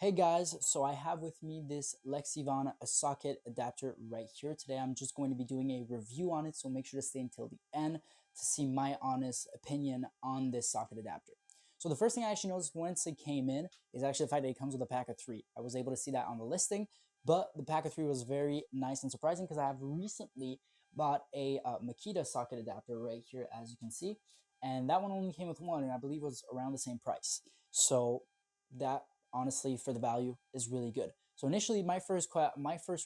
Hey guys, so I have with me this LEXIVON socket adapter right here. Today I'm just going to be doing a review on it, so make sure to stay until the end to see my honest opinion on this socket adapter. So the first thing I actually noticed once it came in is actually the fact that it comes with a pack of 3. I was able to see that on the listing, but the pack of 3 was very nice and surprising because I have recently bought a Makita socket adapter right here, as you can see, and that one only came with one, and I believe was around the same price. So that honestly for the value is really good. So initially my first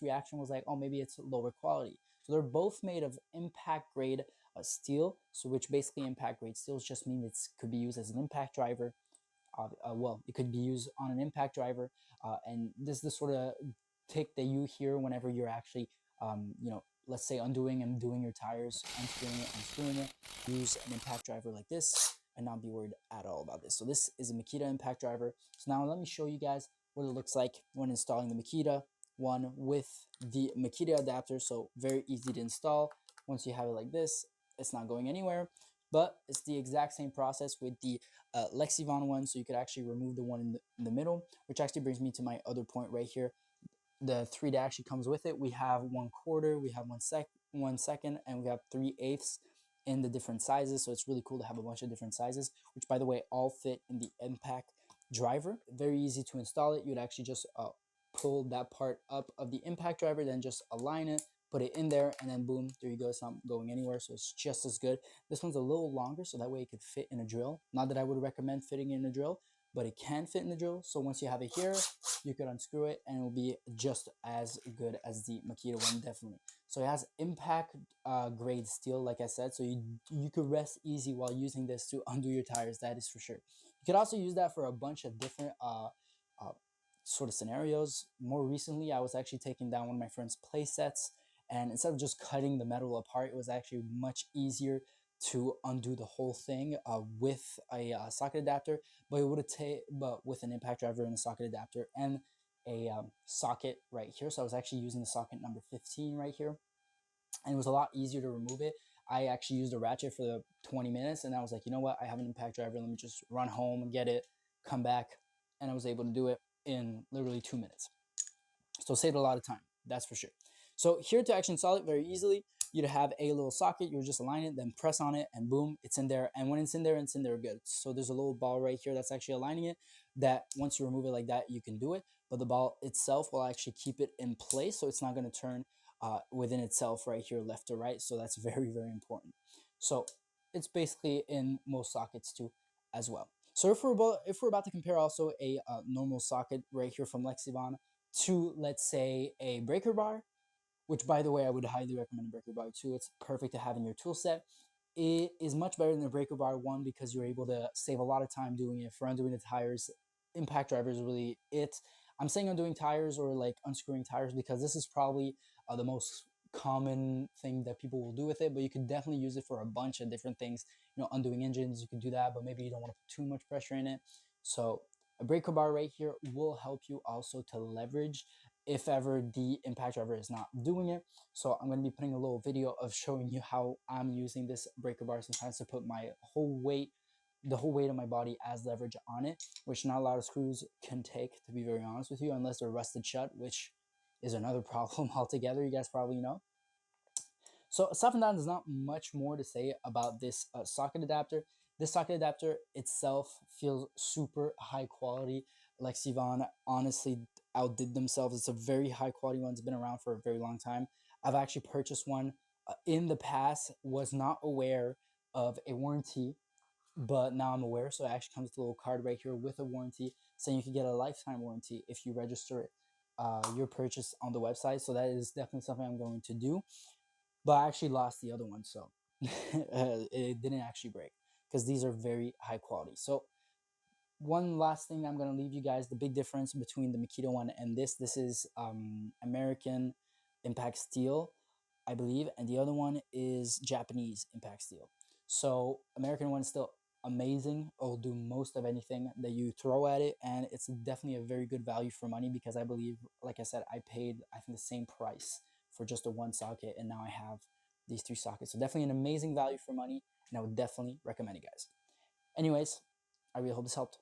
reaction was like, oh, maybe it's lower quality. So they're both made of impact grade steel, so which basically impact grade steels just mean it could be used as an impact driver. Well, it could be used on an impact driver, and this is the sort of tick that you hear whenever you're actually, let's say undoing and doing your tires, unscrewing it, unscrewing it. Use an impact driver like this and not be worried at all about this. So this is a Makita impact driver. So now let me show you guys what it looks like when installing the Makita one with the Makita adapter. So very easy to install. Once you have it like this, it's not going anywhere. But it's the exact same process with the LEXIVON one, so you could actually remove the one in the middle, which actually brings me to my other point right here. The 3 that actually comes with it, we have 1/4, we have 1/2, and we have 3/8 in the different sizes. So it's really cool to have a bunch of different sizes, which by the way all fit in the impact driver. Very easy to install it. You'd actually just pull that part up of the impact driver, then just align it, put it in there, and then boom, there you go. It's not going anywhere, so it's just as good. This one's a little longer, so that way it could fit in a drill. Not that I would recommend fitting in a drill, but it can fit in the drill. So once you have it here, you could unscrew it and it will be just as good as the Makita one, definitely. So it has impact grade steel, like I said, so you could rest easy while using this to undo your tires, that is for sure. You could also use that for a bunch of different sort of scenarios. More recently, I was actually taking down one of my friend's play sets, and instead of just cutting the metal apart, it was actually much easier to undo the whole thing with a socket adapter. But it would have but with an impact driver and a socket adapter and a socket right here. So I was actually using the socket number 15 right here, and it was a lot easier to remove it. I actually used a ratchet for the 20 minutes, and I was like, you know what, I have an impact driver, let me just run home and get it, come back, and I was able to do it in literally 2 minutes. So saved a lot of time, that's for sure. So here to actually install it very easily, you'd have a little socket, you would just align it, then press on it, and boom, it's in there. And when it's in there good. So there's a little ball right here that's actually aligning it, that once you remove it like that, you can do it. But the ball itself will actually keep it in place, so it's not going to turn within itself right here, left to right. So that's very, very important. So it's basically in most sockets too as well. So if we're about to compare also a normal socket right here from LEXIVON to, let's say, a breaker bar, which by the way I would highly recommend a breaker bar too. It's perfect to have in your tool set. It is much better than the breaker bar one because you're able to save a lot of time doing it. For undoing the tires, impact driver is really it. I'm saying undoing tires or like unscrewing tires because this is probably the most common thing that people will do with it, but you can definitely use it for a bunch of different things. You know, undoing engines, you can do that, but maybe you don't want to put too much pressure in it. So a breaker bar right here will help you also to leverage if ever the impact driver is not doing it. So I'm going to be putting a little video of showing you how I'm using this breaker bar sometimes to put my whole weight, the whole weight of my body as leverage on it, which not a lot of screws can take, to be very honest with you, unless they're rusted shut, which is another problem altogether, you guys probably know. So aside from that, there's not much more to say about this socket adapter. This socket adapter itself feels super high quality. LEXIVON honestly outdid themselves. It's a very high quality one. It's been around for a very long time. I've actually purchased one in the past, was not aware of a warranty, but now I'm aware. So it actually comes with a little card right here with a warranty saying you can get a lifetime warranty if you register it, your purchase on the website. So that is definitely something I'm going to do. But I actually lost the other one, so it didn't actually break because these are very high quality. So one last thing I'm going to leave you guys, the big difference between the Makita one and this is American impact steel, I believe, and the other one is Japanese impact steel. So American one is still amazing. It'll do most of anything that you throw at it, and it's definitely a very good value for money because I believe, like I said, I paid, I think, the same price for just a one socket, and now I have these 3 sockets. So definitely an amazing value for money, and I would definitely recommend it, guys. Anyways, I really hope this helped.